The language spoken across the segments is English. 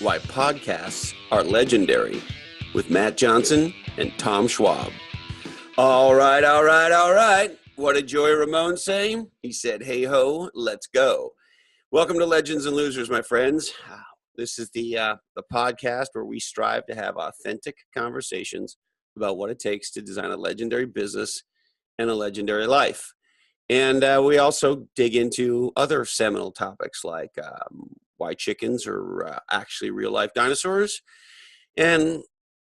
Why Podcasts Are Legendary with Matt Johnson and Tom Schwab. All right. What did Joey Ramone say? He said, hey ho, let's go. Welcome to Legends and Losers, my friends. This is the podcast where we strive to have authentic conversations about what it takes to design a legendary business and a legendary life. And we also dig into other seminal topics like why chickens are actually real-life dinosaurs, and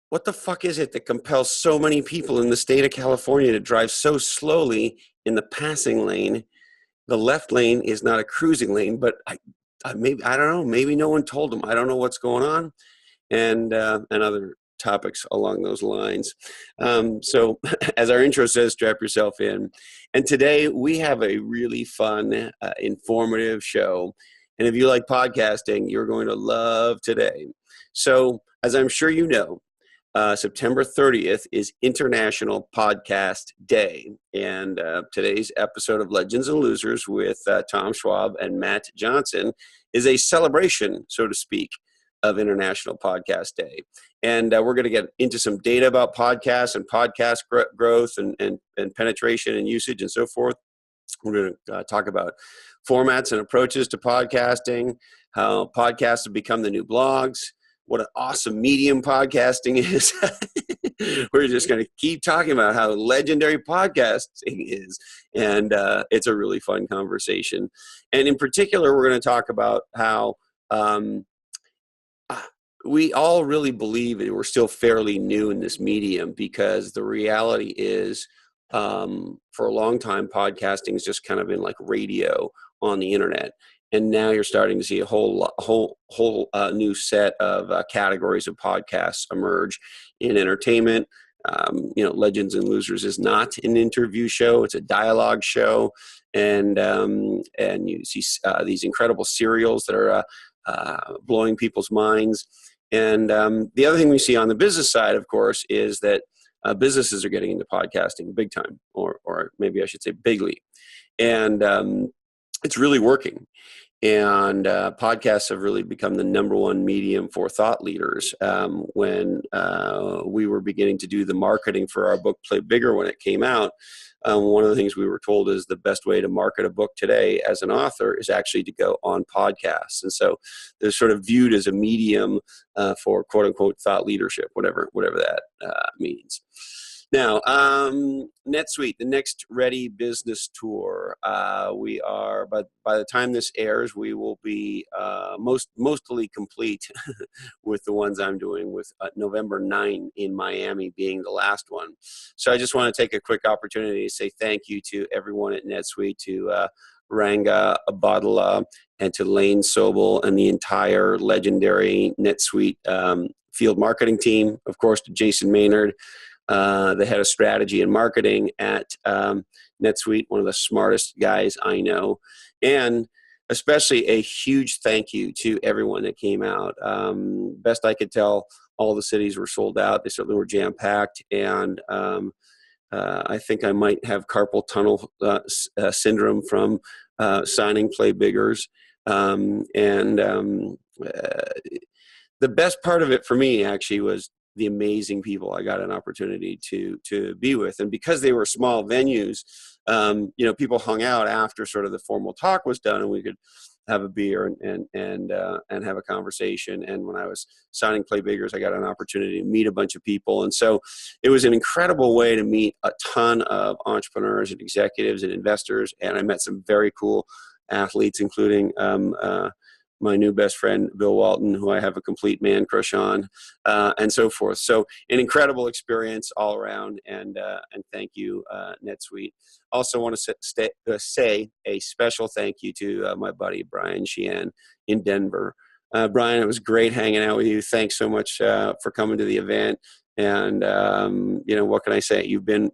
what the fuck is it that compels so many people in the state of California to drive so slowly in the passing lane? The left lane is not a cruising lane, but I don't know. Maybe no one told them. I don't know what's going on, and other topics along those lines. So as our intro says, strap yourself in. And today we have a really fun, informative show. And if you like podcasting, you're going to love today. So as I'm sure you know, September 30th is International Podcast Day. And today's episode of Legends and Losers with Tom Schwab and Matt Johnson is a celebration, so to speak, of International Podcast Day. And we're going to get into some data about podcasts and podcast growth and penetration and usage and so forth. We're going to talk about formats and approaches to podcasting, how podcasts have become the new blogs, what an awesome medium podcasting is. We're just going to keep talking about how legendary podcasting is. And it's a really fun conversation. And in particular, we're going to talk about how we all really believe that we're still fairly new in this medium, because the reality is for a long time, podcasting has just kind of been like radio on the internet. And now you're starting to see a whole new set of categories of podcasts emerge in entertainment. Legends and Losers is not an interview show; it's a dialogue show, and you see these incredible serials that are blowing people's minds. And the other thing we see on the business side, of course, is that businesses are getting into podcasting big time, or maybe I should say bigly, and it's really working. And podcasts have really become the number one medium for thought leaders. When we were beginning to do the marketing for our book, Play Bigger, when it came out, one of the things we were told is the best way to market a book today as an author is actually to go on podcasts. And so they're sort of viewed as a medium for quote unquote thought leadership, whatever that means. Now, NetSuite, the Next Ready Business Tour. We are, by the time this airs, we will be mostly complete with the ones I'm doing, with November 9 in Miami being the last one. So I just want to take a quick opportunity to say thank you to everyone at NetSuite, to Ranga Abadala and to Lane Sobel and the entire legendary NetSuite field marketing team. Of course, to Jason Maynard, the head of strategy and marketing at NetSuite, one of the smartest guys I know. And especially a huge thank you to everyone that came out. Best I could tell, all the cities were sold out. They certainly were jam-packed. And I think I might have carpal tunnel syndrome from signing Play Biggers. The best part of it for me actually was the amazing people I got an opportunity to be with. And because they were small venues, people hung out after sort of the formal talk was done, and we could have a beer and have a conversation. And when I was signing Play Biggers, I got an opportunity to meet a bunch of people. And so it was an incredible way to meet a ton of entrepreneurs and executives and investors. And I met some very cool athletes, including my new best friend, Bill Walton, who I have a complete man crush on, and so forth. So an incredible experience all around, and thank you, NetSuite. Also want to say a special thank you to my buddy, Brian Sheehan in Denver. Brian, it was great hanging out with you. Thanks so much for coming to the event. And what can I say? You've been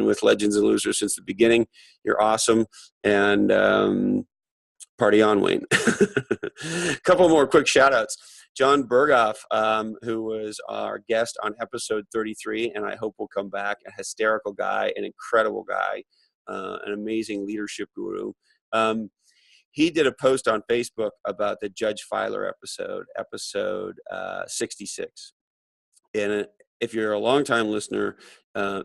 with Legends and Losers since the beginning. You're awesome. And party on, Wayne. A couple more quick shout outs. John Berghoff, who was our guest on episode 33, and I hope will come back, a hysterical guy, an incredible guy, an amazing leadership guru. he did a post on Facebook about the Judge Filer episode 66. And if you're a longtime listener,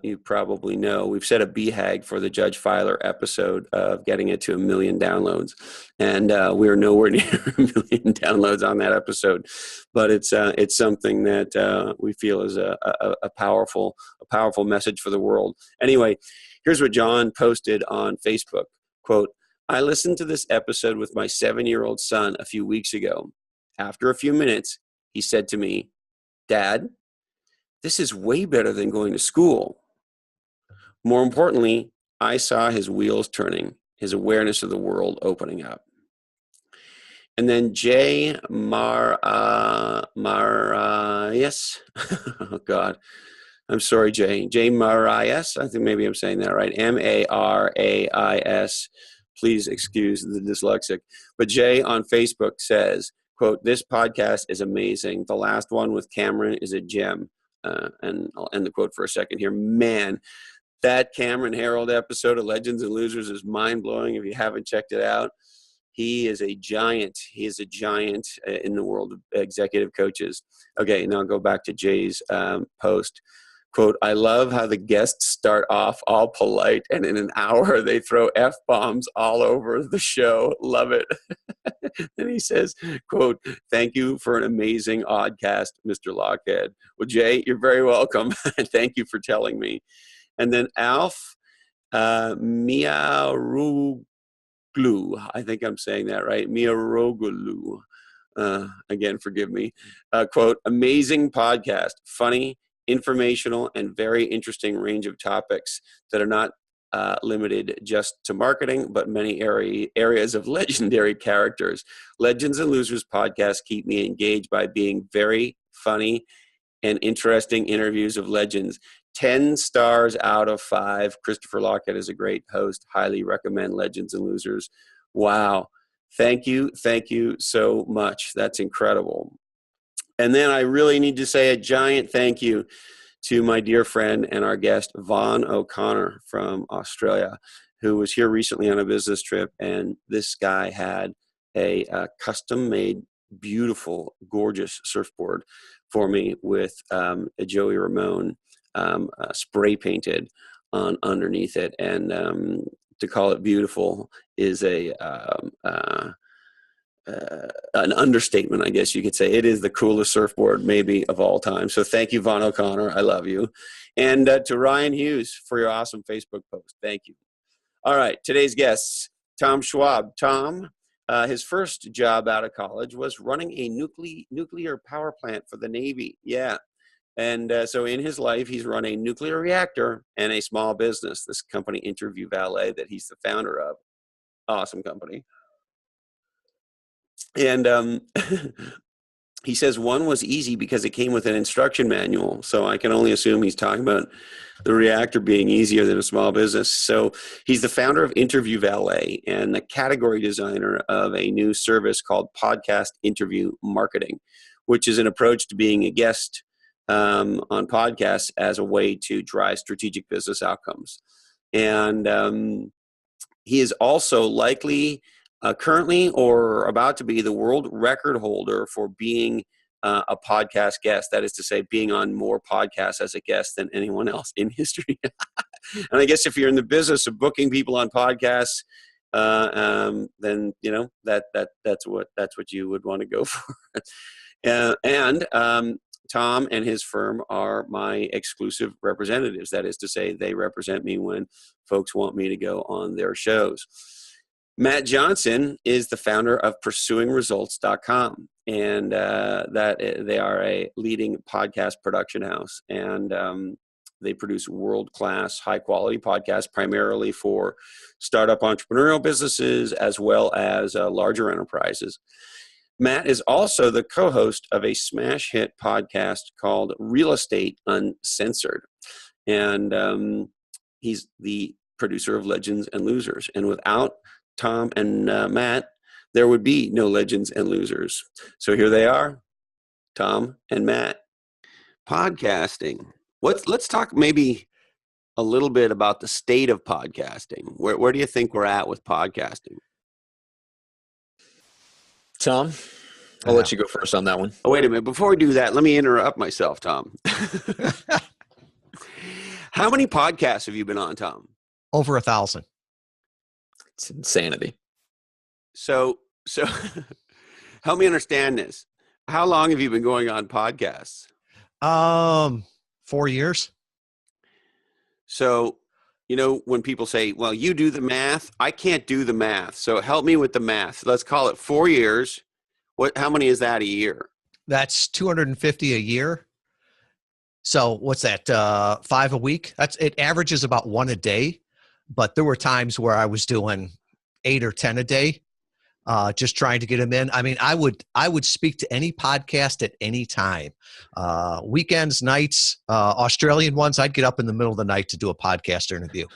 you probably know we've set a BHAG for the Judge Filer episode of getting it to 1 million downloads, and we're nowhere near 1 million downloads on that episode. But it's something that we feel is a powerful message for the world. Anyway, here's what John posted on Facebook. Quote, "I listened to this episode with my 7-year-old son a few weeks ago. After a few minutes, he said to me, 'Dad, this is way better than going to school.' More importantly, I saw his wheels turning, his awareness of the world opening up." And then Jay Marias, oh God, I'm sorry, Jay Marias, I think maybe I'm saying that right, Marais, please excuse the dyslexic. But Jay on Facebook says, quote, "This podcast is amazing. The last one with Cameron is a gem." And I'll end the quote for a second here. Man, that Cameron Harold episode of Legends and Losers is mind-blowing. If you haven't checked it out, he is a giant. He is a giant in the world of executive coaches. Okay, now I'll go back to Jay's post. Quote, "I love how the guests start off all polite, and in an hour they throw F-bombs all over the show. Love it." And he says, quote, "Thank you for an amazing oddcast, Mr. Lochhead." Well, Jay, you're very welcome. Thank you for telling me. And then Alf Miaroglu, I think I'm saying that right, Miaroglu. Again, forgive me. Quote, "Amazing podcast, funny, informational, and very interesting range of topics that are not limited just to marketing, but many areas of legendary characters. Legends and Losers podcast keep me engaged by being very funny and interesting interviews of legends. 10 stars out of 5. Christopher Lochhead is a great host. Highly recommend Legends and Losers." Wow. Thank you so much. That's incredible. And then I really need to say a giant thank you to my dear friend and our guest, Vaughn O'Connor from Australia, who was here recently on a business trip. And this guy had a custom-made, beautiful, gorgeous surfboard for me with a Joey Ramone spray painted on underneath it. And to call it beautiful is an understatement, I guess you could say. It is the coolest surfboard maybe of all time. So thank you, Vaughn O'Connor. I love you. And to Ryan Hughes for your awesome Facebook post. Thank you. All right, today's guests, Tom Schwab. Tom, his first job out of college was running a nuclear power plant for the Navy. Yeah. And so in his life, he's run a nuclear reactor and a small business, this company, Interview Valet, that he's the founder of. Awesome company. And he says one was easy because it came with an instruction manual. So I can only assume he's talking about the reactor being easier than a small business. So he's the founder of Interview Valet and the category designer of a new service called Podcast Interview Marketing, which is an approach to being a guest on podcasts as a way to drive strategic business outcomes. And he is also likely currently or about to be the world record holder for being a podcast guest. That is to say, being on more podcasts as a guest than anyone else in history. And I guess if you're in the business of booking people on podcasts, then you know that's what you would want to go for. And Tom and his firm are my exclusive representatives. That is to say, they represent me when folks want me to go on their shows. Matt Johnson is the founder of pursuingresults.com, and they are a leading podcast production house, and they produce world-class, high-quality podcasts primarily for startup entrepreneurial businesses as well as larger enterprises. Matt is also the co-host of a smash hit podcast called Real Estate Uncensored, and he's the producer of Legends and Losers. And without Tom and Matt, there would be no Legends and Losers. So here they are, Tom and Matt. Podcasting. Let's talk maybe a little bit about the state of podcasting. Where do you think we're at with podcasting? Tom, I'll let you go first on that one. Oh, wait a minute. Before we do that, let me interrupt myself, Tom. How many podcasts have you been on, Tom? Over 1,000. It's insanity. So help me understand this. How long have you been going on podcasts? 4 years. So, when people say, well, you do the math, I can't do the math. So help me with the math. Let's call it 4 years. How many is that a year? That's 250 a year. So what's that? 5 a week. It averages about 1 a day, but there were times where I was doing 8 or 10 a day, just trying to get them in. I mean, I would speak to any podcast at any time, weekends, nights, Australian ones. I'd get up in the middle of the night to do a podcast interview.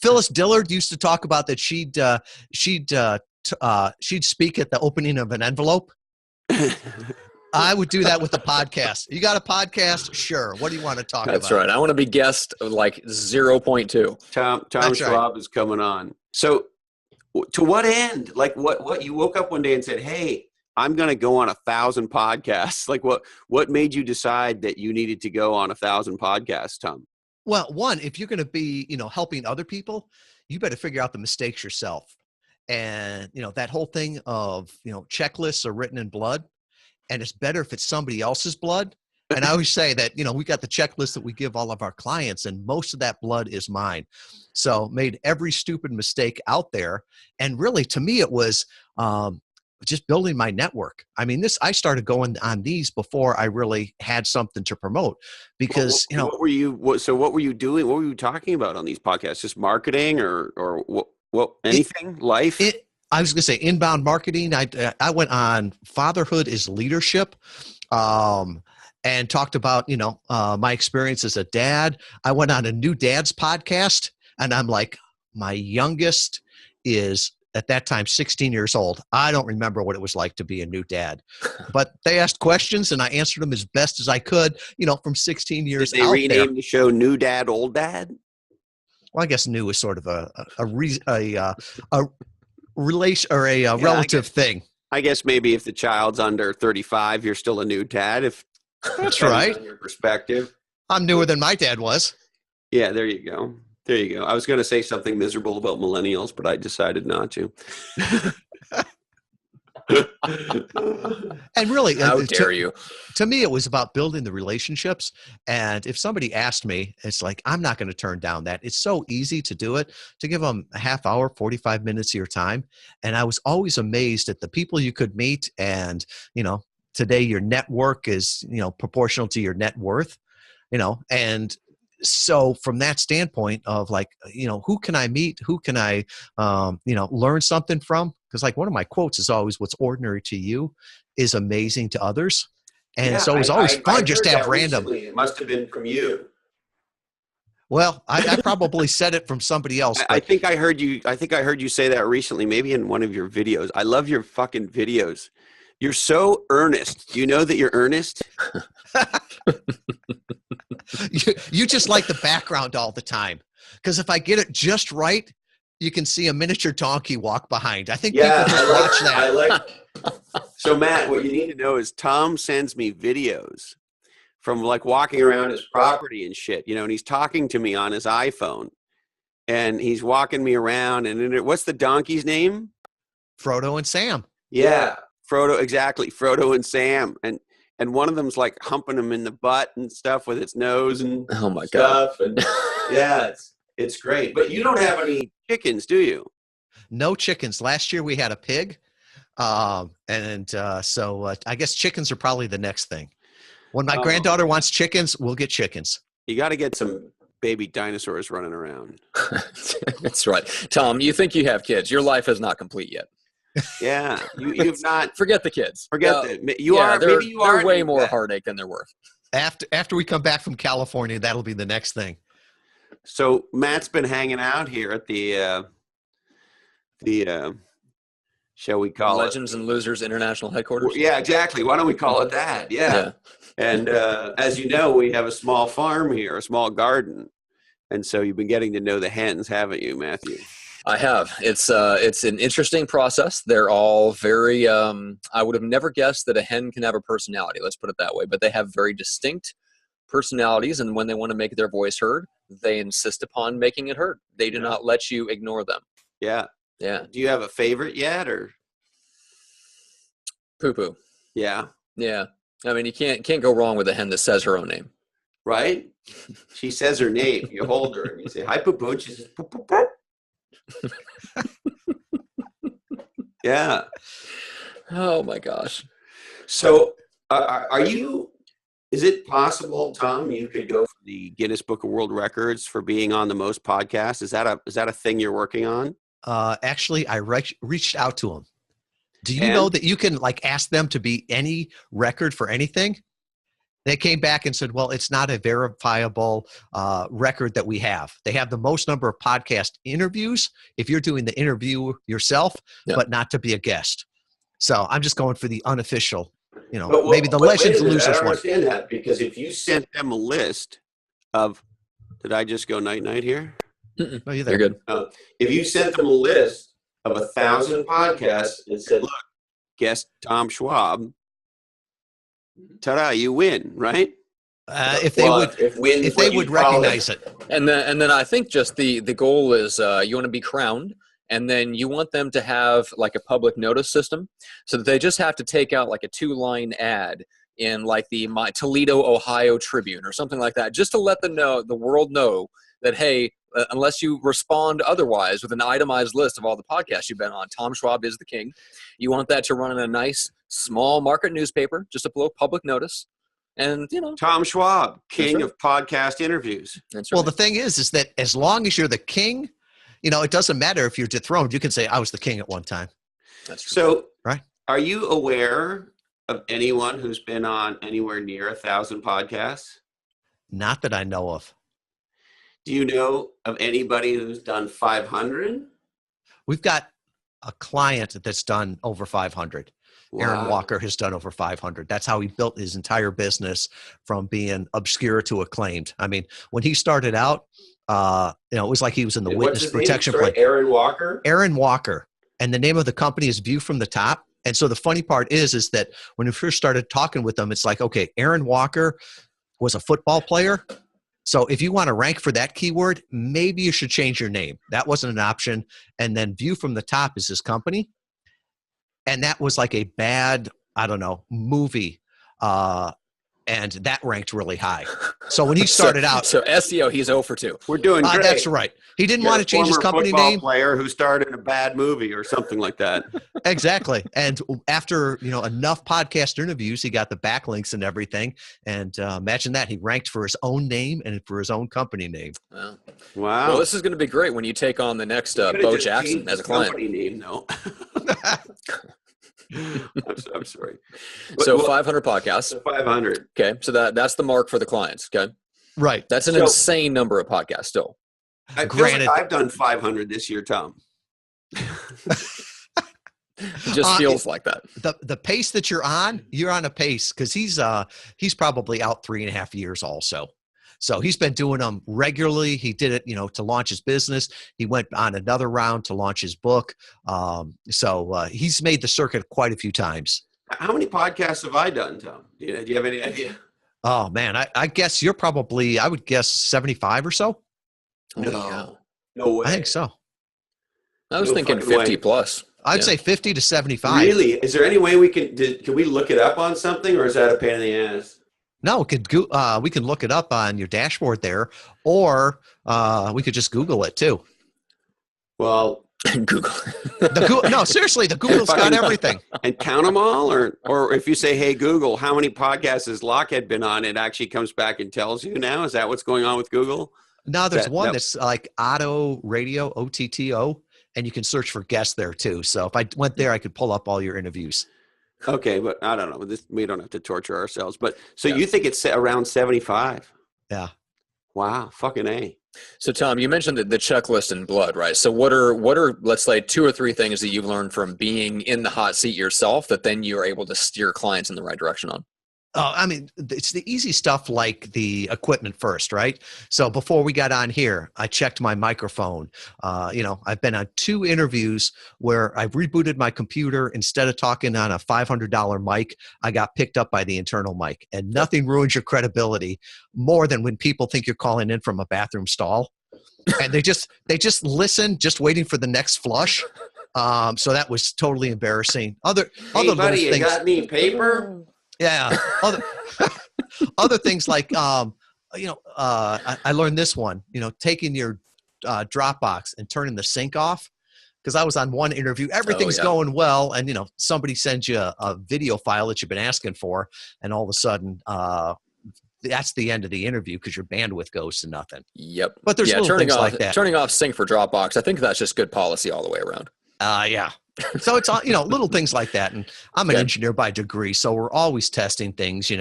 Phyllis Dillard used to talk about that she'd speak at the opening of an envelope. I would do that with the podcast. You got a podcast? Sure. What do you want to talk about? That's right. I want to be guest like 0.2. Tom Schwab is coming on. So to what end? Like what you woke up one day and said, hey, I'm going to go on 1,000 podcasts. Like what made you decide that you needed to go on 1,000 podcasts, Tom? Well, one, if you're going to be, helping other people, you better figure out the mistakes yourself. And, that whole thing of, checklists are written in blood, and it's better if it's somebody else's blood. And I always say that, we got the checklist that we give all of our clients, and most of that blood is mine. So made every stupid mistake out there. And really, to me, it was just building my network. I mean, I started going on these before I really had something to promote because, what were you doing? What were you talking about on these podcasts? Just marketing or anything? Life? I was going to say inbound marketing. I went on Fatherhood is Leadership, and talked about, my experience as a dad. I went on a new dad's podcast, and I'm like, my youngest is at that time 16 years old. I don't remember what it was like to be a new dad, but they asked questions and I answered them as best as I could, from 16 years. Did they rename the show New Dad, Old Dad? Well, I guess new is sort of a relation or a relative thing. I guess maybe if the child's under 35, you're still a new dad. If that's right, on your perspective, I'm newer than my dad was. Yeah, there you go. There you go. I was going to say something miserable about millennials, but I decided not to. And really, how dare you? To me, it was about building the relationships. And if somebody asked me, it's like, I'm not going to turn down that. It's so easy to do it, to give them a half hour, 45 minutes of your time. And I was always amazed at the people you could meet. And, today your network is, proportional to your net worth, and so from that standpoint of like, who can I meet? Who can I, learn something from? Because like one of my quotes is always, what's ordinary to you is amazing to others. And so it was always fun just to have random. Recently. It must have been from you. Well, I probably said it from somebody else. I think I heard you say that recently, maybe in one of your videos. I love your fucking videos. You're so earnest. Do you know that you're earnest? You just like the background all the time. Because if I get it just right, you can see a miniature donkey walk behind. I think people just watch that. So Matt, what you need to know is Tom sends me videos from like walking around his property and shit, and he's talking to me on his iPhone and he's walking me around. And what's the donkey's name? Frodo and Sam. Yeah, Frodo. Exactly. Frodo and Sam. And one of them's like humping him in the butt and stuff with its nose and oh my stuff. God. And yeah, it's great. But you don't have any chickens, do you? No chickens. Last year we had a pig. So I guess chickens are probably the next thing. When my granddaughter wants chickens, we'll get chickens. You got to get some baby dinosaurs running around. That's right. Tom, you think you have kids. Your life is not complete yet. Yeah, you've not. Forget the kids. They're way more heartache than they're worth. After we come back from California, that'll be the next thing. So Matt's been hanging out here at the shall we call Legends and Losers International Headquarters? Yeah, exactly. Why don't we call it that? Yeah. And as you know, we have a small farm here, a small garden, and so you've been getting to know the hens, haven't you, Matthew? I have. It's an interesting process. They're all very. I would have never guessed that a hen can have a personality. Let's put it that way. But they have very distinct personalities, and when they want to make their voice heard, they insist upon making it heard. They do not let you ignore them. Yeah. Yeah. Do you have a favorite yet, or Poo poo? Yeah. Yeah. I mean, you can't go wrong with a hen that says her own name. Right? She says her name. You hold her and you say, "Hi, poo poo." And she says, "Poo poo poo." Yeah. Oh my gosh. So, are you? Is it possible, Tom, you could go for the Guinness Book of World Records for being on the most podcasts? Is that a thing you're working on? Actually, I reached out to them. Do you know that you can ask them to be any record for anything? They came back and said, well, it's not a verifiable record that we have. They have the most number of podcast interviews if you're doing the interview yourself, but not to be a guest. So I'm just going for the unofficial, maybe the legends losers one. I don't understand that, because if you sent them a list of, did I just go night-night here? No, you're there. You're good. If you sent them a list of 1,000 podcasts and said, look, guest Tom Schwab, ta-da, you win, right? If they would recognize it. And then I think just the goal is you want to be crowned, and then you want them to have like a public notice system, so that they just have to take out like a 2-line ad in like the Toledo, Ohio Tribune or something like that, just to let the world know that, hey, unless you respond otherwise with an itemized list of all the podcasts you've been on, Tom Schwab is the king. You want that to run in a nice small market newspaper, just a public notice. And, Tom Schwab, king of podcast interviews. That's right. Well, the thing is that as long as you're the king, it doesn't matter if you're dethroned. You can say, I was the king at one time. That's true. So, right? Are you aware of anyone who's been on anywhere near 1,000 podcasts? Not that I know of. Do you know of anybody who's done 500? We've got a client that's done over 500. Wow. Aaron Walker has done over 500. That's how he built his entire business from being obscure to acclaimed. I mean, when he started out, it was like he was in the witness protection plan. Aaron Walker? Aaron Walker. And the name of the company is View from the Top. And so the funny part is that when we first started talking with them, it's like, okay, Aaron Walker was a football player. So if you want to rank for that keyword, maybe you should change your name. That wasn't an option. And then View from the Top is his company. And that was like a bad, movie. And that ranked really high. So when he started out. So SEO, he's 0 for 2. We're doing great. That's right. He didn't want to change his company name. Player who starred in a bad movie or something like that. Exactly. And after, enough podcast interviews, he got the backlinks and everything. And imagine that. He ranked for his own name and for his own company name. Wow. Well, this is going to be great when you take on the next Bo Jackson as a client. Company name, though. I'm sorry. So 500 podcasts. 500. Okay. So that's the mark for the clients. Okay. Right. That's an insane number of podcasts still. Granted, I've done 500 this year, Tom. It just feels like that. The pace that you're on a pace, because he's probably out 3.5 years also. So he's been doing them regularly. He did it, to launch his business. He went on another round to launch his book. So he's made the circuit quite a few times. How many podcasts have I done, Tom? Do you have any idea? Oh, man. I guess you're probably, I would guess 75 or so. No way. I think so. I was thinking 50 plus. I'd say 50 to 75. Really? Is there any way can we look it up on something, or is that a pain in the ass? No, we can look it up on your dashboard there, or we could just Google it too. Well, Google. No, seriously, the Google's got everything. And count them all, or if you say, "Hey Google, how many podcasts has Lochhead been on?" It actually comes back and tells you now. Is that what's going on with Google? No, there's one that's like Otto Radio, OTTO, and you can search for guests there too. So if I went there, I could pull up all your interviews. Okay, but I don't know. We don't have to torture ourselves. But so you think it's around 75? Yeah. Wow, fucking A. So Tom, you mentioned the checklist in blood, right? So what are let's say 2 or 3 things that you've learned from being in the hot seat yourself that then you're able to steer clients in the right direction on? I mean, it's the easy stuff like the equipment first, right? So before we got on here, I checked my microphone. I've been on 2 interviews where I've rebooted my computer. Instead of talking on a $500 mic, I got picked up by the internal mic. And nothing ruins your credibility more than when people think you're calling in from a bathroom stall. And they just listen, just waiting for the next flush. So that was totally embarrassing. Other buddy, you things, got any paper? yeah. Other things like, I learned this one, taking your Dropbox and turning the sync off. Because I was on one interview, everything's going well, and somebody sends you a video file that you've been asking for, and all of a sudden, that's the end of the interview because your bandwidth goes to nothing. Yep. But there's little things like that. Turning off sync for Dropbox, I think that's just good policy all the way around. Yeah. So it's little things like that. And I'm an engineer by degree, so we're always testing things,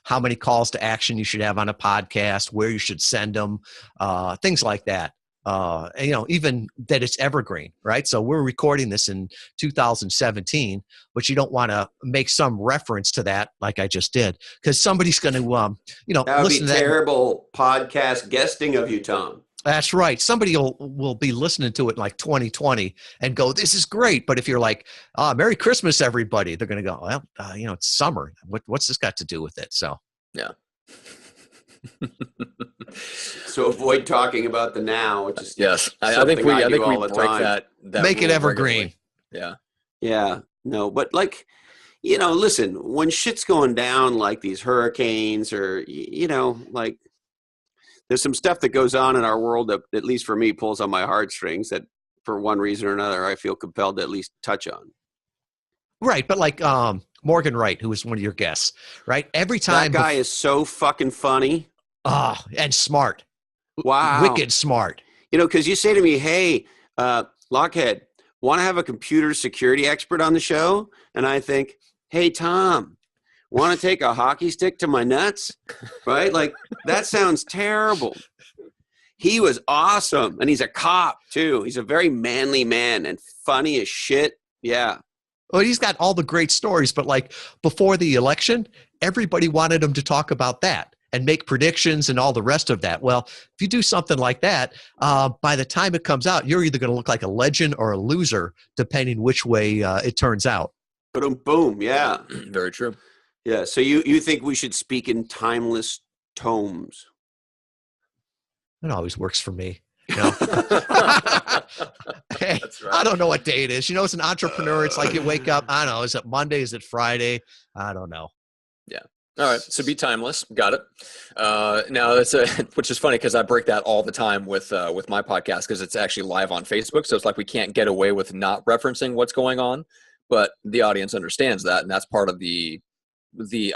how many calls to action you should have on a podcast, where you should send them, things like that. Even that it's evergreen, right? So we're recording this in 2017, but you don't want to make some reference to that like I just did, because somebody's going to, that would be terrible podcast guesting of you, Tom. That's right. Somebody will be listening to it in like 2020 and go, this is great. But if you're like, Merry Christmas, everybody, they're going to go, well, it's summer. What's this got to do with it? So, yeah. So avoid talking about the now, which is I think we break that make it evergreen. Regularly. Yeah. No, but listen, when shit's going down like these hurricanes or, like there's some stuff that goes on in our world that, at least for me, pulls on my heartstrings that for one reason or another, I feel compelled to at least touch on. Right. But like Morgan Wright, who was one of your guests, right? Every time. That guy is so fucking funny. And smart. Wow. Wicked smart. Because you say to me, hey, Lochhead, want to have a computer security expert on the show? And I think, hey, Tom, want to take a hockey stick to my nuts? Right? Like, that sounds terrible. He was awesome. And he's a cop, too. He's a very manly man and funny as shit. Yeah. Well, he's got all the great stories, but like before the election, everybody wanted him to talk about that and make predictions and all the rest of that. Well, if you do something like that, by the time it comes out, you're either going to look like a legend or a loser, depending which way it turns out. Boom, boom. Yeah. Very true. Yeah. So you think we should speak in timeless tomes? It always works for me. Hey, That's right. I don't know what day it is. As an entrepreneur, it's like you wake up, I don't know, is it Monday? Is it Friday? I don't know. Yeah. All right. So be timeless. Got it. Now that's which is funny because I break that all the time with my podcast because it's actually live on Facebook. So it's like we can't get away with not referencing what's going on, but the audience understands that. And that's part of the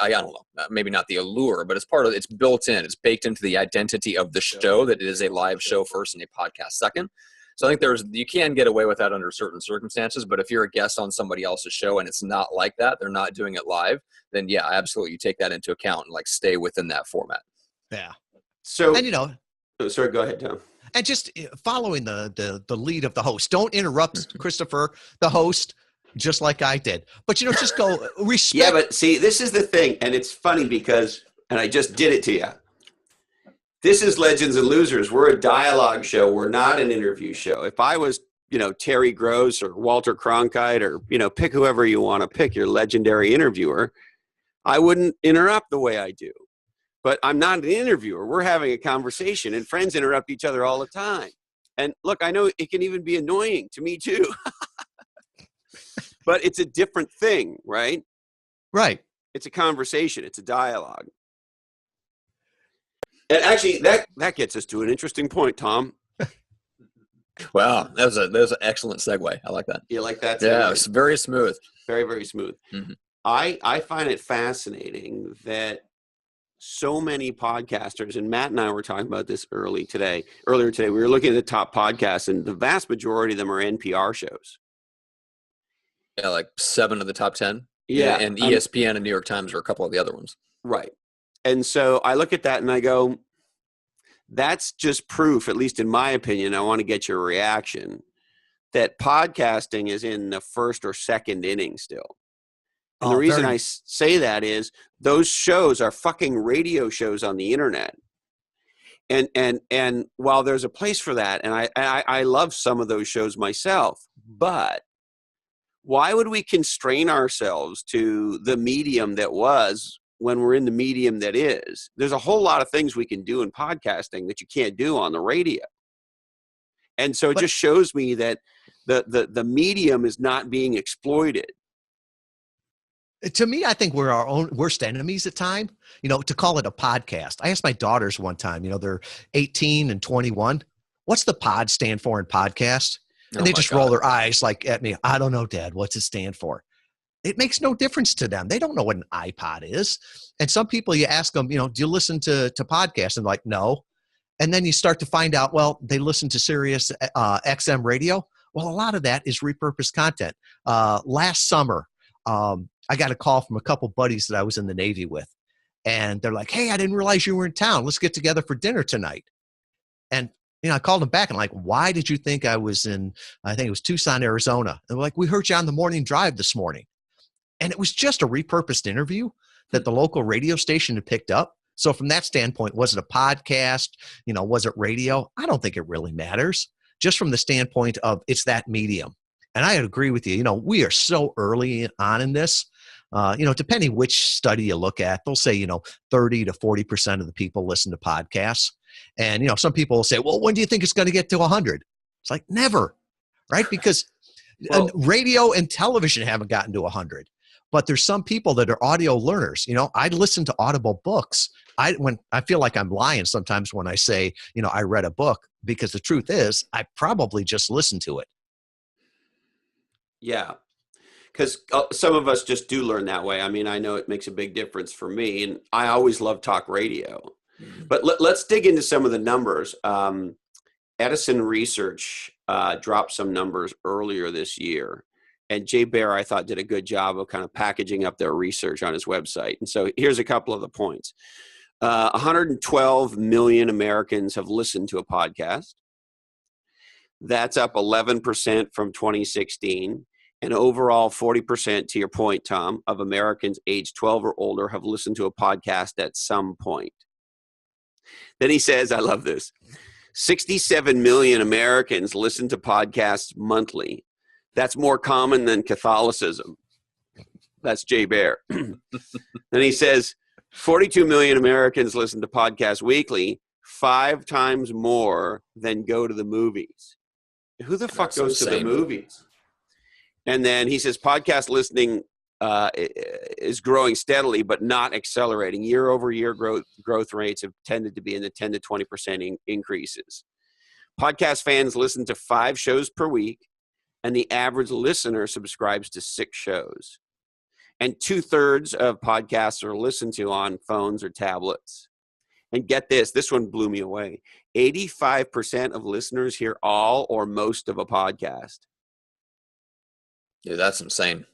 I don't know, maybe not the allure, but it's built in, it's baked into the identity of the show that it is a live show first and a podcast second. So I think you can get away with that under certain circumstances, but if you're a guest on somebody else's show and it's not like that, they're not doing it live, then yeah, absolutely. You take that into account and stay within that format. Yeah. So, and sorry, go ahead, Tom. And just following the lead of the host, don't interrupt Christopher, the host, just like I did. But, just go respect. Yeah, but see, this is the thing. And it's funny because, and I just did it to you. This is Legends and Losers. We're a dialogue show. We're not an interview show. If I was, Terry Gross or Walter Cronkite or, pick whoever you want to pick, your legendary interviewer, I wouldn't interrupt the way I do. But I'm not an interviewer. We're having a conversation and friends interrupt each other all the time. And look, I know it can even be annoying to me too. But it's a different thing, right? Right. It's a conversation. It's a dialogue. And actually, that gets us to an interesting point, Tom. Wow, that was an excellent segue. I like that. You like that? Yeah, it's very smooth. Very, very smooth. Mm-hmm. I find it fascinating that so many podcasters, and Matt and I were talking about this earlier today, we were looking at the top podcasts, and the vast majority of them are NPR shows. Yeah, like 7 of the top 10. Yeah. And ESPN and New York Times are a couple of the other ones. Right. And so I look at that and I go, that's just proof, at least in my opinion, I want to get your reaction, that podcasting is in the first or second inning still. And the reason I say that is those shows are fucking radio shows on the internet. And while there's a place for that, and I love some of those shows myself, but why would we constrain ourselves to the medium that was when we're in the medium that is? There's a whole lot of things we can do in podcasting that you can't do on the radio. And so it just shows me that the medium is not being exploited. To me, I think we're our own worst enemies at time, to call it a podcast. I asked my daughters one time, they're 18 and 21. What's the pod stand for in podcast? And they just roll their eyes like at me. I don't know, Dad. What's it stand for? It makes no difference to them. They don't know what an iPod is. And some people, you ask them, do you listen to podcasts? And like, no. And then you start to find out, well, they listen to Sirius XM radio. Well, a lot of that is repurposed content. Last summer, I got a call from a couple buddies that I was in the Navy with. And they're like, hey, I didn't realize you were in town. Let's get together for dinner tonight. And, I called them back and like, why did you think I was in, I think it was Tucson, Arizona. And they're like, we heard you on the morning drive this morning. And it was just a repurposed interview that the local radio station had picked up. So from that standpoint, was it a podcast? Was it radio? I don't think it really matters. Just from the standpoint of it's that medium. And I agree with you. We are so early on in this. Depending which study you look at, they'll say, 30 to 40% of the people listen to podcasts. And, some people will say, well, when do you think it's going to get to 100? It's like, never, right? Because radio and television haven't gotten to 100. But there's some people that are audio learners. I listen to Audible books. I feel like I'm lying sometimes when I say, I read a book, because the truth is I probably just listened to it. Yeah. Because some of us just do learn that way. I mean, I know it makes a big difference for me, and I always love talk radio. But let's dig into some of the numbers. Edison Research dropped some numbers earlier this year, and Jay Baer, I thought, did a good job of kind of packaging up their research on his website. And so here's a couple of the points. 112 million Americans have listened to a podcast. That's up 11% from 2016. And overall, 40%, to your point, Tom, of Americans aged 12 or older have listened to a podcast at some point. Then he says, I love this, 67 million Americans listen to podcasts monthly. That's more common than Catholicism. That's Jay Baer. Then he says, 42 million Americans listen to podcasts weekly, 5 times more than go to the movies. Who the fuck goes to the movies? And then he says podcast listening is growing steadily, but not accelerating. Year over year growth rates have tended to be in the 10 to 20% increases. Podcast fans listen to 5 shows per week, and the average listener subscribes to 6 shows. And 2/3 of podcasts are listened to on phones or tablets. And get this one blew me away. 85% of listeners hear all or most of a podcast. Dude, that's insane.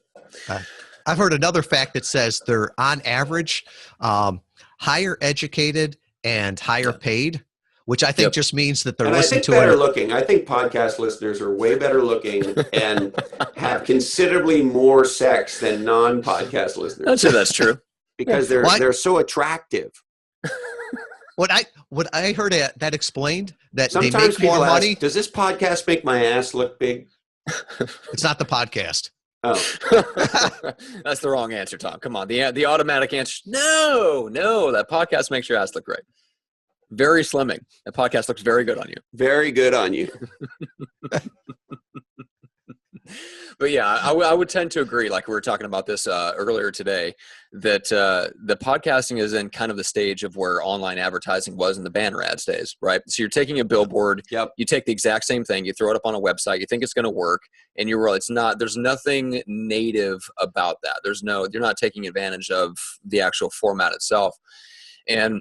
I've heard another fact that says they're on average higher educated and higher paid, which I think just means that they're listening to better looking. I think podcast listeners are way better looking and have considerably more sex than non-podcast listeners. I'd say that's true. Because they're so attractive. What I heard that explained that sometimes they make more money. Does this podcast make my ass look big? It's not the podcast. Oh, that's the wrong answer, Tom. Come on, the automatic answer. No, that podcast makes your ass look great. Very slimming. That podcast looks very good on you. Very good on you. But yeah, I would tend to agree. Like we were talking about this earlier today, that the podcasting is in kind of the stage of where online advertising was in the banner ads days, right? So you're taking a billboard, you take the exact same thing, you throw it up on a website, you think it's going to work, and you're it's not. There's nothing native about that. You're not taking advantage of the actual format itself, and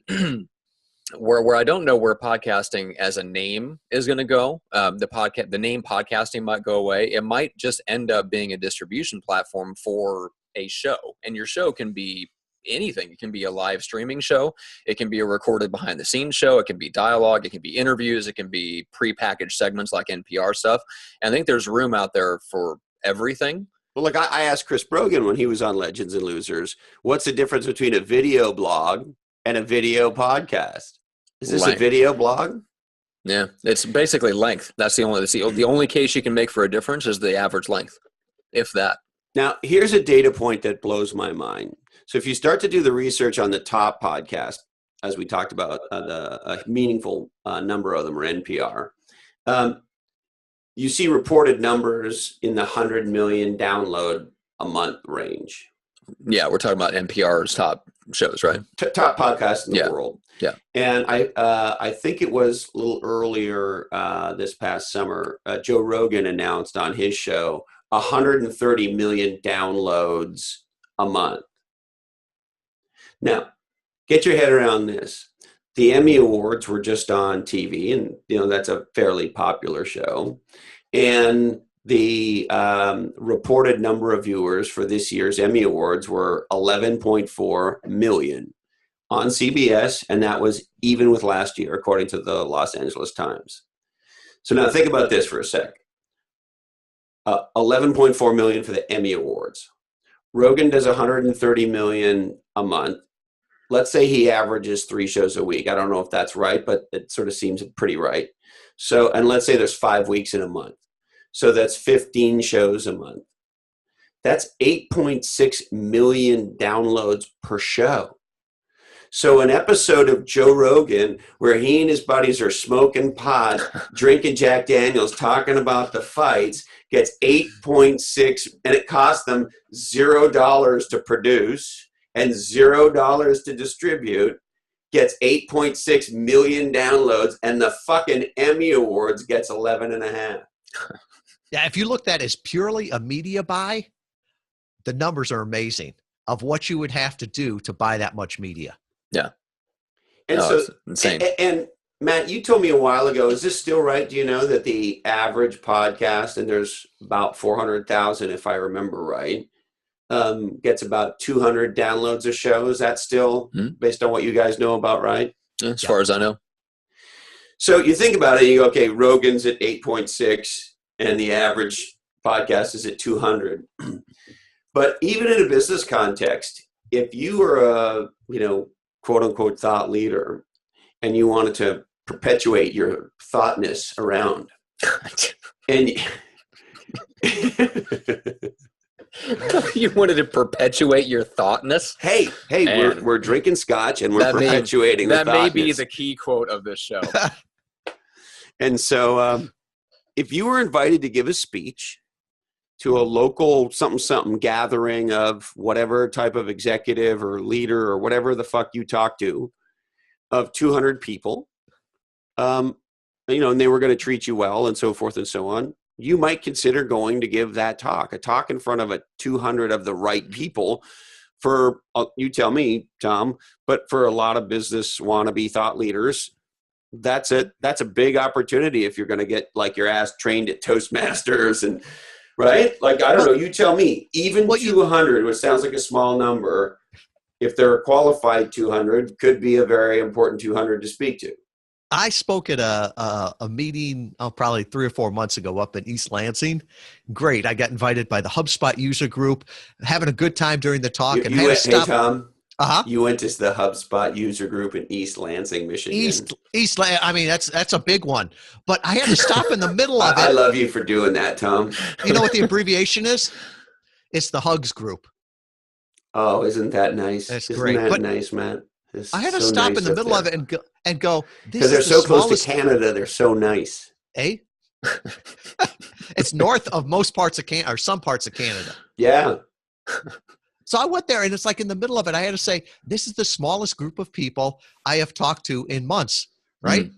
where I don't know where podcasting as a name is going to go. The name podcasting might go away. It might just end up being a distribution platform for a show, and your show can be anything. It can be a live streaming show. It can be a recorded behind the scenes show. It can be dialogue. It can be interviews. It can be prepackaged segments like NPR stuff. And I think there's room out there for everything. Well, like I asked Chris Brogan when he was on Legends and Losers, what's the difference between a video blog and a video podcast? Is this Length. a video blog? Yeah, it's basically length. That's the only case you can make for a difference is the average length, if that. Now, here's a data point that blows my mind. So if you start to do the research on the top podcast, as we talked about, a meaningful number of them are NPR, you see reported numbers in the 100 million download a month range. Yeah, we're talking about NPR's top shows, right? Top podcast in the world. Yeah. And I think it was a little earlier this past summer, Joe Rogan announced on his show 130 million downloads a month. Now, get your head around this. The Emmy Awards were just on TV, and that's a fairly popular show. And the reported number of viewers for this year's Emmy Awards were 11.4 million on CBS, and that was even with last year, according to the Los Angeles Times. So now think about this for a sec. 11.4 million for the Emmy Awards. Rogan does 130 million a month. Let's say he averages 3 shows a week. I don't know if that's right, but it sort of seems pretty right. So, and let's say there's 5 weeks in a month. So that's 15 shows a month. That's 8.6 million downloads per show. So an episode of Joe Rogan where he and his buddies are smoking pot, drinking Jack Daniels, talking about the fights, gets 8.6, and it costs them $0 to produce and $0 to distribute, gets 8.6 million downloads, and the fucking Emmy Awards gets 11.5. Yeah, if you look at it as purely a media buy, the numbers are amazing of what you would have to do to buy that much media. Yeah. And it's insane. And Matt, you told me a while ago, is this still right? Do you know that the average podcast, and there's about 400,000 if I remember right, gets about 200 downloads a show? Is that still based on what you guys know about, right? As far as I know. So you think about it, you go, okay, Rogan's at 8.6 and the average podcast is at 200. But even in a business context, if you were a, quote unquote thought leader and you wanted to perpetuate your thoughtness around and you wanted to perpetuate your thoughtness? Hey, we're drinking scotch and we're perpetuating that the thoughtness. That may be the key quote of this show. And so if you were invited to give a speech to a local something gathering of whatever type of executive or leader or whatever the fuck you talk to, of 200 people, and they were going to treat you well and so forth and so on, you might consider going to give that talk, a talk in front of 200 of the right people for, you tell me, Tom, but for a lot of business wannabe thought leaders, that's a big opportunity if you're going to get like your ass trained at Toastmasters and right? Like, I don't know, you tell me, even 200, which sounds like a small number, if they're a qualified 200, could be a very important 200 to speak to. I spoke at a meeting probably 3 or 4 months ago up in East Lansing. Great. I got invited by the HubSpot user group, having a good time during the talk. Hey, Tom, you went to the HubSpot user group in East Lansing, Michigan. I mean, that's a big one. But I had to stop in the middle of it. I love you for doing that, Tom. You know what the abbreviation is? It's the Hugs group. Oh, isn't that nice? That's isn't great. That nice, man? I had to stop in the middle of it and go. Because they're so close to Canada, they're so nice. Eh? It's north of most parts of Canada, or some parts of Canada. Yeah. So I went there, and it's like in the middle of it, I had to say, this is the smallest group of people I have talked to in months, right?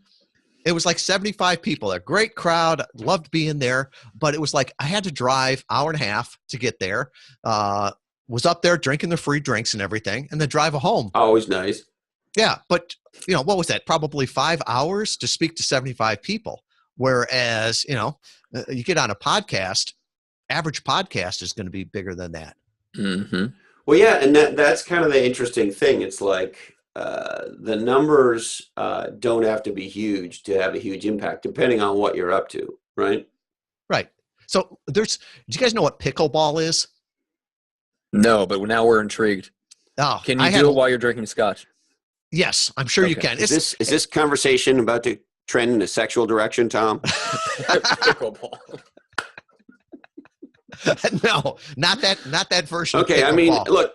It was like 75 people, a great crowd, loved being there, but it was like I had to drive hour and a half to get there, was up there drinking the free drinks and everything, and then drive home. Always nice. Yeah, but, what was that? Probably 5 hours to speak to 75 people, whereas, you get on a podcast, average podcast is going to be bigger than that. Mm-hmm. Well, yeah, and that's kind of the interesting thing. It's like the numbers don't have to be huge to have a huge impact, depending on what you're up to, right? Right. So do you guys know what pickleball is? No, but now we're intrigued. Oh, Can you do it while you're drinking scotch? Yes, I'm sure you can. Is this conversation about to trend in a sexual direction, Tom? Pickleball. No, not that version. Okay, of I mean, pickleball. look,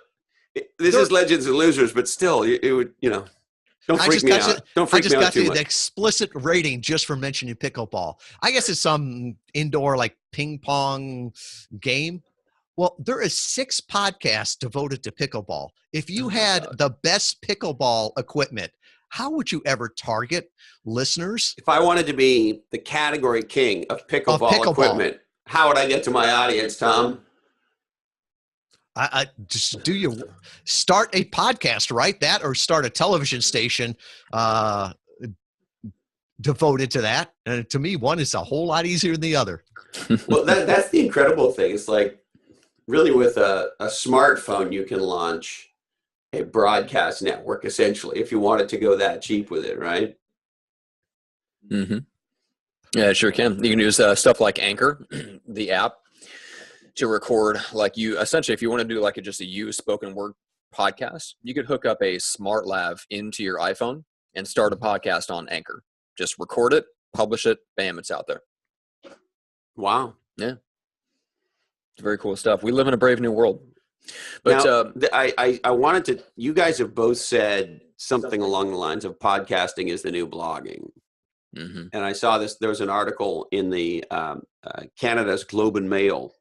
this is Legends and Losers, but still, it would, don't freak me out. Don't freak me out too much. The explicit rating just for mentioning pickleball. I guess it's some indoor like ping pong game. Well, there is 6 podcasts devoted to pickleball. If you had the best pickleball equipment, how would you ever target listeners? If I wanted to be the category king of pickleball equipment, how would I get to my audience, Tom? I just start a podcast, right? That or start a television station devoted to that. And to me, one is a whole lot easier than the other. Well, that's the incredible thing. It's like really with a smartphone, you can launch a broadcast network essentially if you wanted to go that cheap with it, right? Mm-hmm. Yeah, it sure can. You can use stuff like Anchor, the app, to record like you essentially if you want to do like just a used spoken word podcast, you could hook up a smart lav into your iPhone and start a podcast on Anchor. Just record it, publish it, bam, it's out there. Wow. Yeah. It's very cool stuff. We live in a brave new world. But now, I wanted to, you guys have both said something along the lines of podcasting is the new blogging. Mm-hmm. And I saw there was an article in the Canada's Globe and Mail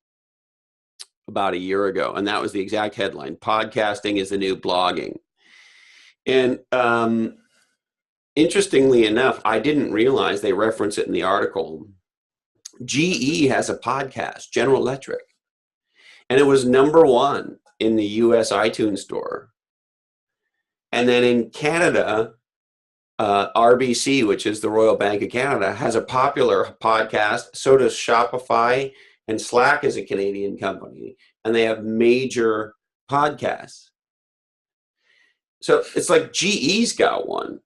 about a year ago, and that was the exact headline: podcasting is the new blogging. And interestingly enough, I didn't realize they reference it in the article. GE has a podcast, General Electric, and it was #1 in the US iTunes store. And then in Canada, RBC, which is the Royal Bank of Canada, has a popular podcast. So does Shopify, and Slack is a Canadian company, and they have major podcasts. So it's like GE's got one.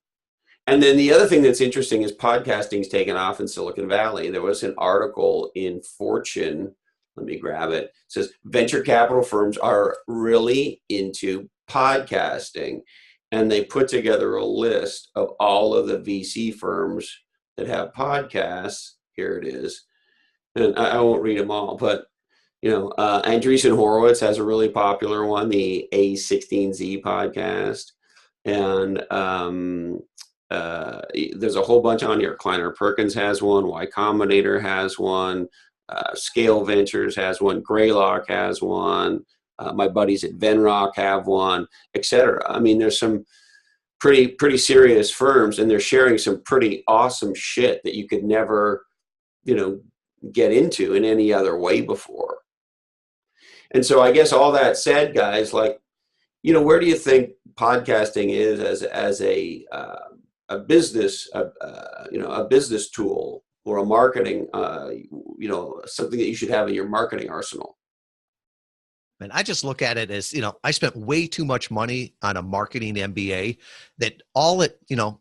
And then the other thing that's interesting is podcasting's taken off in Silicon Valley. There was an article in Fortune, let me grab it. It says venture capital firms are really into podcasting. And they put together a list of all of the VC firms that have podcasts. Here it is. And I won't read them all, but, Andreessen Horowitz has a really popular one, the A16Z podcast. And there's a whole bunch on here. Kleiner Perkins has one. Y Combinator has one. Scale Ventures has one. Greylock has one. My buddies at Venrock have one, etc. I mean, there's some pretty serious firms, and they're sharing some pretty awesome shit that you could never, get into in any other way before. And so I guess all that said, guys, like, where do you think podcasting is as a business, a business tool or a marketing, something that you should have in your marketing arsenal? And I just look at it as, I spent way too much money on a marketing MBA that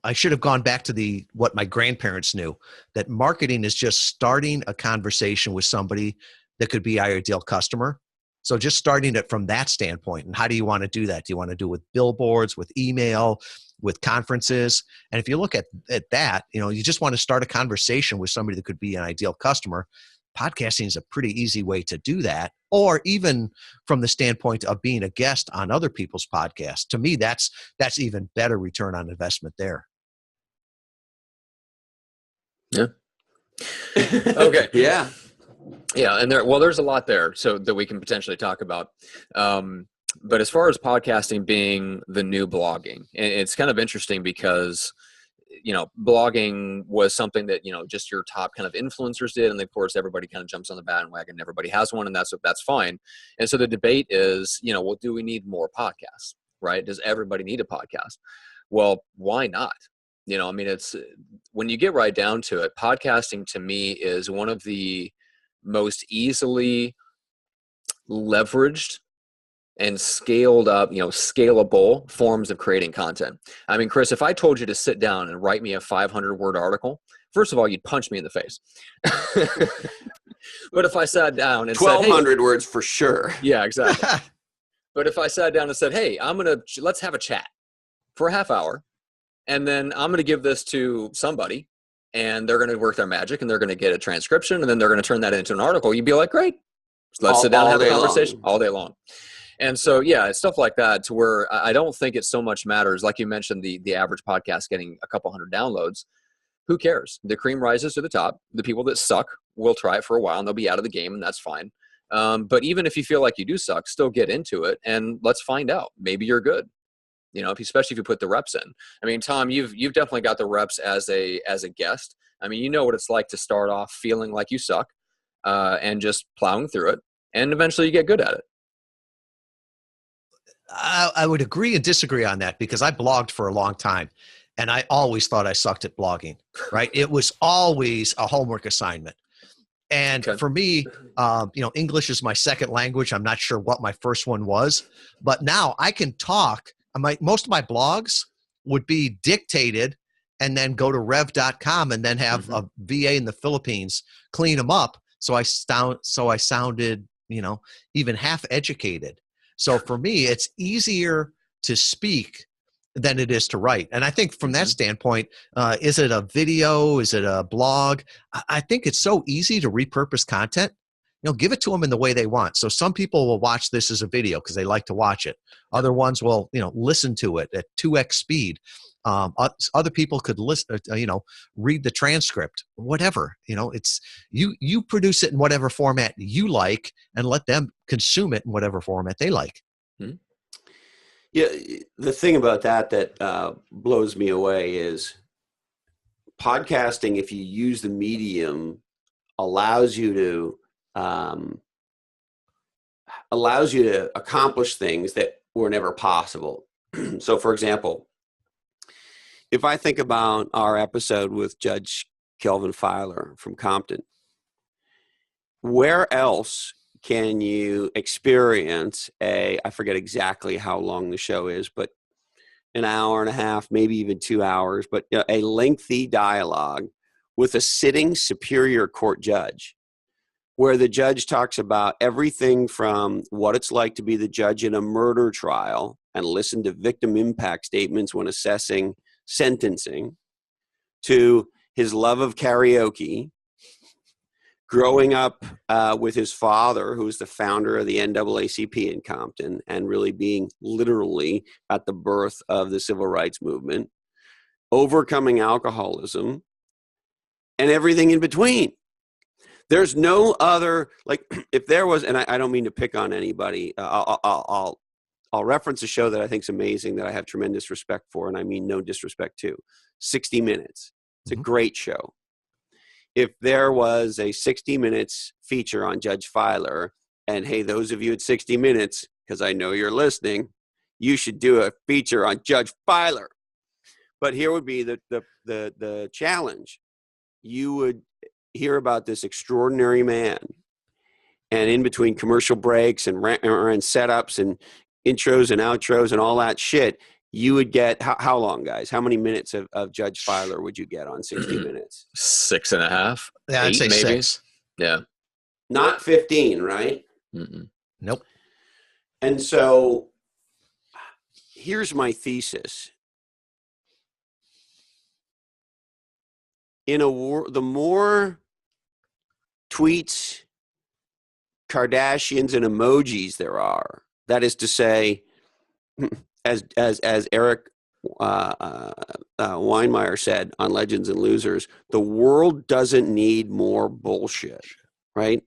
I should have gone back to what my grandparents knew, that marketing is just starting a conversation with somebody that could be our ideal customer. So just starting it from that standpoint. And how do you want to do that? Do you want to do it with billboards, with email, with conferences? And if you look at that, you just want to start a conversation with somebody that could be an ideal customer. Podcasting is a pretty easy way to do that, or even from the standpoint of being a guest on other people's podcasts. To me, that's even better return on investment there. Yeah. Okay. Yeah. Yeah. And there's a lot there so that we can potentially talk about. But as far as podcasting being the new blogging, it's kind of interesting because blogging was something that, just your top kind of influencers did. And of course, everybody kind of jumps on the bandwagon. Everybody has one, and that's fine. And so the debate is, well, do we need more podcasts, right? Does everybody need a podcast? Well, why not? It's when you get right down to it, podcasting to me is one of the most easily leveraged and scaled up, scalable forms of creating content. I mean, Chris, if I told you to sit down and write me a 500-word article, first of all, you'd punch me in the face. But if I sat down and said, hey, 1,200 words for sure. yeah, exactly. But if I sat down and said, hey, let's have a chat for a half hour, and then I'm going to give this to somebody, and they're going to work their magic, and they're going to get a transcription, and then they're going to turn that into an article, you'd be like, great, let's sit down and have a conversation all day long. And so, yeah, it's stuff like that, to where I don't think it so much matters. Like you mentioned, the average podcast getting a couple hundred downloads. Who cares? The cream rises to the top. The people that suck will try it for a while, and they'll be out of the game, and that's fine. But even if you feel like you do suck, still get into it, and let's find out. Maybe you're good. You know, especially if you put the reps in. I mean, Tom, you've definitely got the reps as a guest. I mean, you know what it's like to start off feeling like you suck, and just plowing through it, and eventually you get good at it. I would agree and disagree on that, because I blogged for a long time, and I always thought I sucked at blogging, right? It was always a homework assignment. And for me, English is my second language. I'm not sure what my first one was, but now I can talk. Most of my blogs would be dictated and then go to rev.com and then have a VA in the Philippines clean them up. So I sounded, even half educated. So for me, it's easier to speak than it is to write. And I think from that standpoint, is it a video? Is it a blog? I think it's so easy to repurpose content. Give it to them in the way they want. So some people will watch this as a video because they like to watch it. Other ones will, listen to it at 2x speed. Other people could listen, read the transcript, whatever. It's you produce it in whatever format you like, and let them consume it in whatever format they like. Yeah, the thing about that blows me away is podcasting, if you use the medium, allows you to accomplish things that were never possible. So, for example, if I think about our episode with Judge Kelvin Filer from Compton, where else can you experience I forget exactly how long the show is, but an hour and a half, maybe even 2 hours, but a lengthy dialogue with a sitting superior court judge, where the judge talks about everything from what it's like to be the judge in a murder trial and listen to victim impact statements when assessing sentencing, to his love of karaoke, growing up with his father, who was the founder of the NAACP in Compton, and really being literally at the birth of the civil rights movement, overcoming alcoholism, and everything in between. There's no other, like, if there was, and I don't mean to pick on anybody, I'll reference a show that I think is amazing, that I have tremendous respect for, and I mean no disrespect to, 60 Minutes. It's a great show. If there was a 60 Minutes feature on Judge Filer, and hey, those of you at 60 Minutes, because I know you're listening, you should do a feature on Judge Filer. But here would be the challenge. You would hear about this extraordinary man, and in between commercial breaks and setups and intros and outros and all that shit, you would get how long, guys? How many minutes of Judge Filer would you get on 60 Minutes? 6.5. Yeah, I'd say maybe 6. Yeah, not 15, right? Nope. And so here's my thesis. The more tweets, Kardashians, and emojis there are, that is to say, as Eric Weinmeier said on Legends and Losers, the world doesn't need more bullshit, right?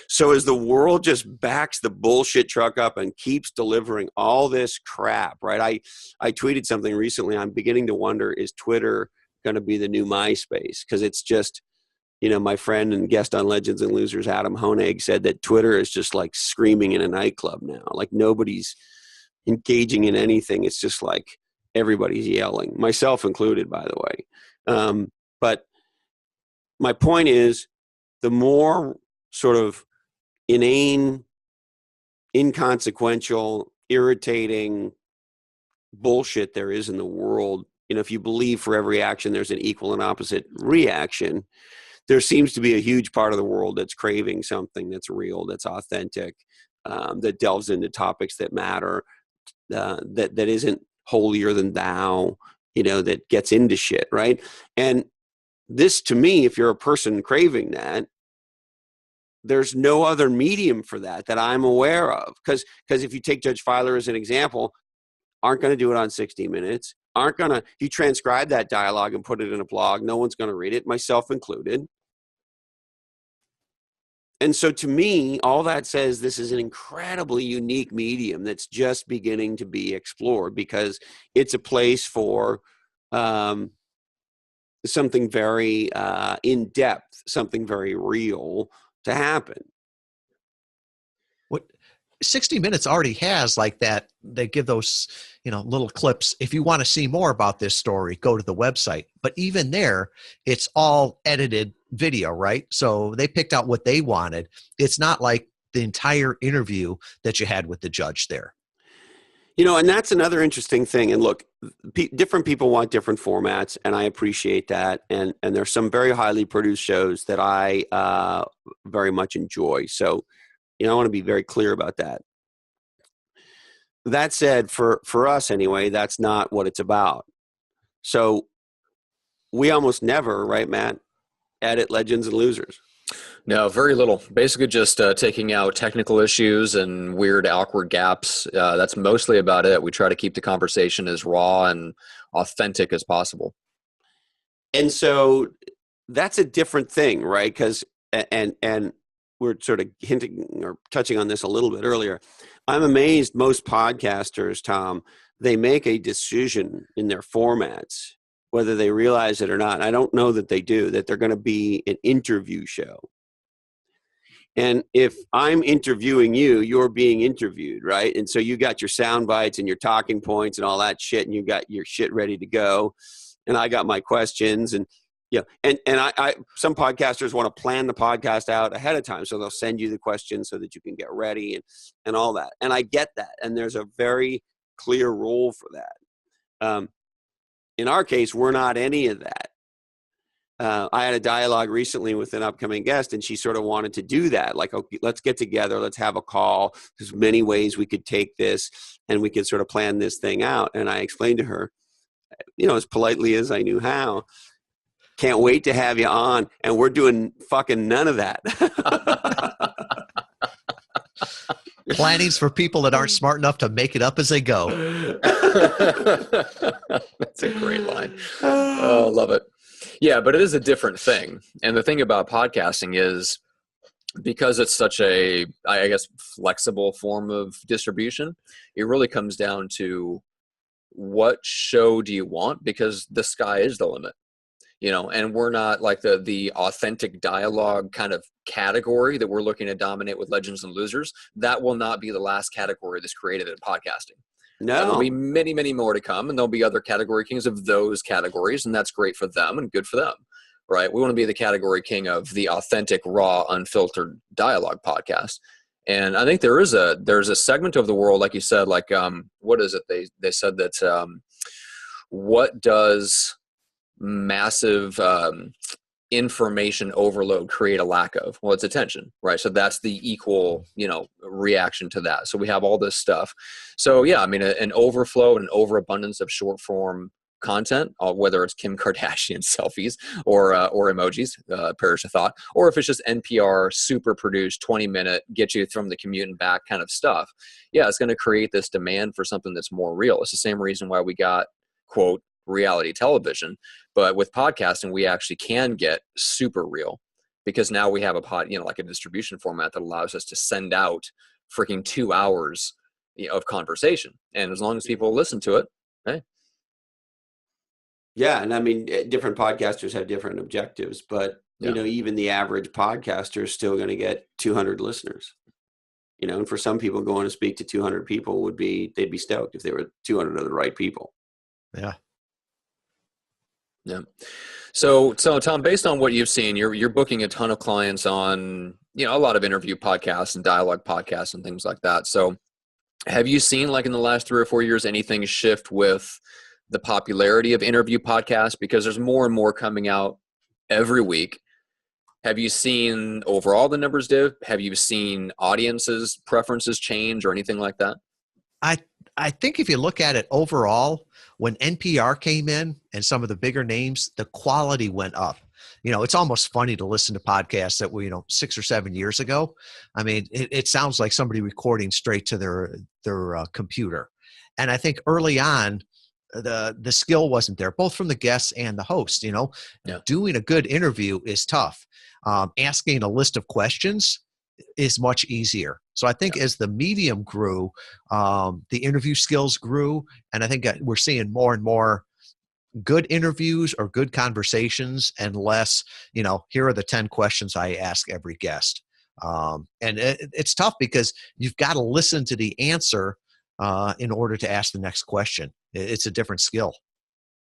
So as the world just backs the bullshit truck up and keeps delivering all this crap, right? I tweeted something recently. I'm beginning to wonder, is Twitter going to be the new MySpace? Because it's just, my friend and guest on Legends and Losers, Adam Honig, said that Twitter is just like screaming in a nightclub now. Like nobody's engaging in anything. It's just like everybody's yelling, myself included, by the way. But my point is, the more sort of inane, inconsequential, irritating bullshit there is in the world, if you believe for every action there's an equal and opposite reaction, there seems to be a huge part of the world that's craving something that's real, that's authentic, that delves into topics that matter, that isn't holier than thou, that gets into shit, right? And this, to me, if you're a person craving that, there's no other medium for that I'm aware of. Because if you take Judge Filer as an example, aren't going to do it on 60 Minutes, if you transcribe that dialogue and put it in a blog, no one's going to read it, myself included. And so to me, all that says this is an incredibly unique medium that's just beginning to be explored, because it's a place for something very in-depth, something very real to happen. What 60 Minutes already has like that. They give those, little clips. If you want to see more about this story, go to the website. But even there, it's all edited video, right? So they picked out what they wanted. It's not like the entire interview that you had with the judge there. And that's another interesting thing. And look, different people want different formats, and I appreciate that. And there's some very highly produced shows that I very much enjoy. So, I want to be very clear about that. That said, for us anyway, that's not what it's about. So we almost never, right, Matt, edit Legends and Losers. No, very little. Basically just taking out technical issues and weird, awkward gaps. That's mostly about it. We try to keep the conversation as raw and authentic as possible. And so that's a different thing, right? Because, and we're sort of hinting or touching on this a little bit earlier. I'm amazed most podcasters, Tom, they make a decision in their formats, whether they realize it or not. I don't know that they do, that they're going to be an interview show. And if I'm interviewing you, you're being interviewed, right? And so you got your sound bites and your talking points and all that shit, and you got your shit ready to go. And I got my questions, and and I some podcasters want to plan the podcast out ahead of time, so they'll send you the questions so that you can get ready and all that. And I get that, and there's a very clear rule for that. In our case, we're not any of that. I had a dialogue recently with an upcoming guest, and she sort of wanted to do that. Like, okay, let's get together. Let's have a call. There's many ways we could take this, and we could sort of plan this thing out. And I explained to her, as politely as I knew how, can't wait to have you on. And we're doing fucking none of that. Planning's for people that aren't smart enough to make it up as they go. That's a great line. Oh, love it. Yeah, but it is a different thing. And the thing about podcasting is, because it's such a, I guess, flexible form of distribution, it really comes down to what show do you want, because the sky is the limit. And we're not like the authentic dialogue kind of category that we're looking to dominate with Legends and Losers. That will not be the last category that's created in podcasting. No. There'll be many, many more to come, and there'll be other category kings of those categories, and that's great for them and good for them, right? We want to be the category king of the authentic, raw, unfiltered dialogue podcast. And I think there's a segment of the world, like you said, like what is it? They said that what does massive information overload create a lack of? Well, it's attention, right? So that's the equal, reaction to that. So we have all this stuff. So yeah, I mean, an overflow and an overabundance of short form content, whether it's Kim Kardashian selfies or emojis, perish of thought, or if it's just NPR super produced 20-minute get you from the commute and back kind of stuff. Yeah, it's going to create this demand for something that's more real. It's the same reason why we got, quote, reality television. But with podcasting, we actually can get super real, because now we have like a distribution format that allows us to send out freaking 2 hours of conversation. And as long as people listen to it, hey. Yeah. And I mean, different podcasters have different objectives, but even the average podcaster is still going to get 200 listeners. And for some people, going to speak to 200 people they'd be stoked if they were 200 of the right people. Yeah. Yeah. So Tom, based on what you've seen, you're booking a ton of clients on, a lot of interview podcasts and dialogue podcasts and things like that. So have you seen, like in the last 3 or 4 years, anything shift with the popularity of interview podcasts? Because there's more and more coming out every week. Have you seen overall the numbers dip? Have you seen audiences' preferences change or anything like that? I think if you look at it overall, when NPR came in and some of the bigger names, the quality went up. It's almost funny to listen to podcasts that were, 6 or 7 years ago. I mean, it sounds like somebody recording straight to their computer. And I think early on, the skill wasn't there, both from the guests and the host. Yeah. Doing a good interview is tough. Asking a list of questions is much easier. So I think as the medium grew, the interview skills grew, and I think we're seeing more and more good interviews or good conversations, and less, here are the 10 questions I ask every guest. And it's tough because you've got to listen to the answer in order to ask the next question. It's a different skill.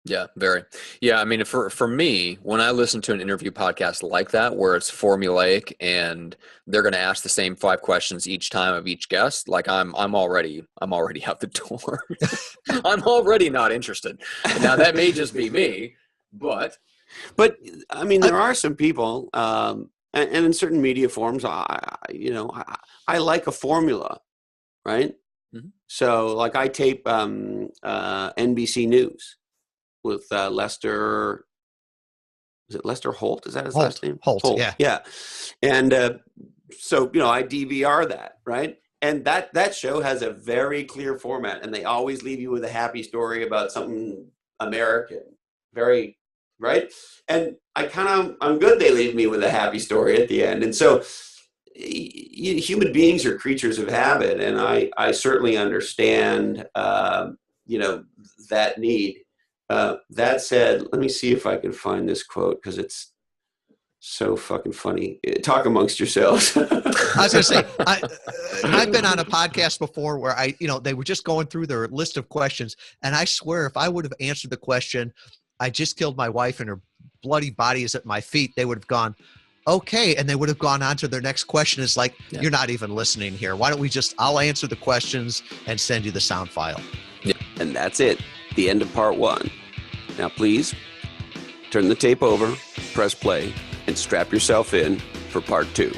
Yeah, very. Yeah, I mean, for me, when I listen to an interview podcast like that, where it's formulaic and they're going to ask the same 5 questions each time of each guest, like I'm already out the door. I'm already not interested. Now that may just be me, but I mean, there are some people, and in certain media forms, I like a formula, right? Mm-hmm. So, like, I tape NBC News with Lester. Is it Lester Holt? Is that his last name? Holt. Yeah. And so I DVR that, right? And that show has a very clear format, and they always leave you with a happy story about something American. Very right. And I'm good they leave me with a happy story at the end. And so human beings are creatures of habit, and I certainly understand that need. That said, let me see if I can find this quote, because it's so fucking funny. Talk amongst yourselves. I was going to say, I've been on a podcast before where they were just going through their list of questions, and I swear if I would have answered the question, I just killed my wife and her bloody body is at my feet, they would have gone, okay, and they would have gone on to their next question. It's like, you're not even listening here. Why don't we I'll answer the questions and send you the sound file. Yeah. And that's it. The end of part 1. Now, please turn the tape over, press play, and strap yourself in for part 2.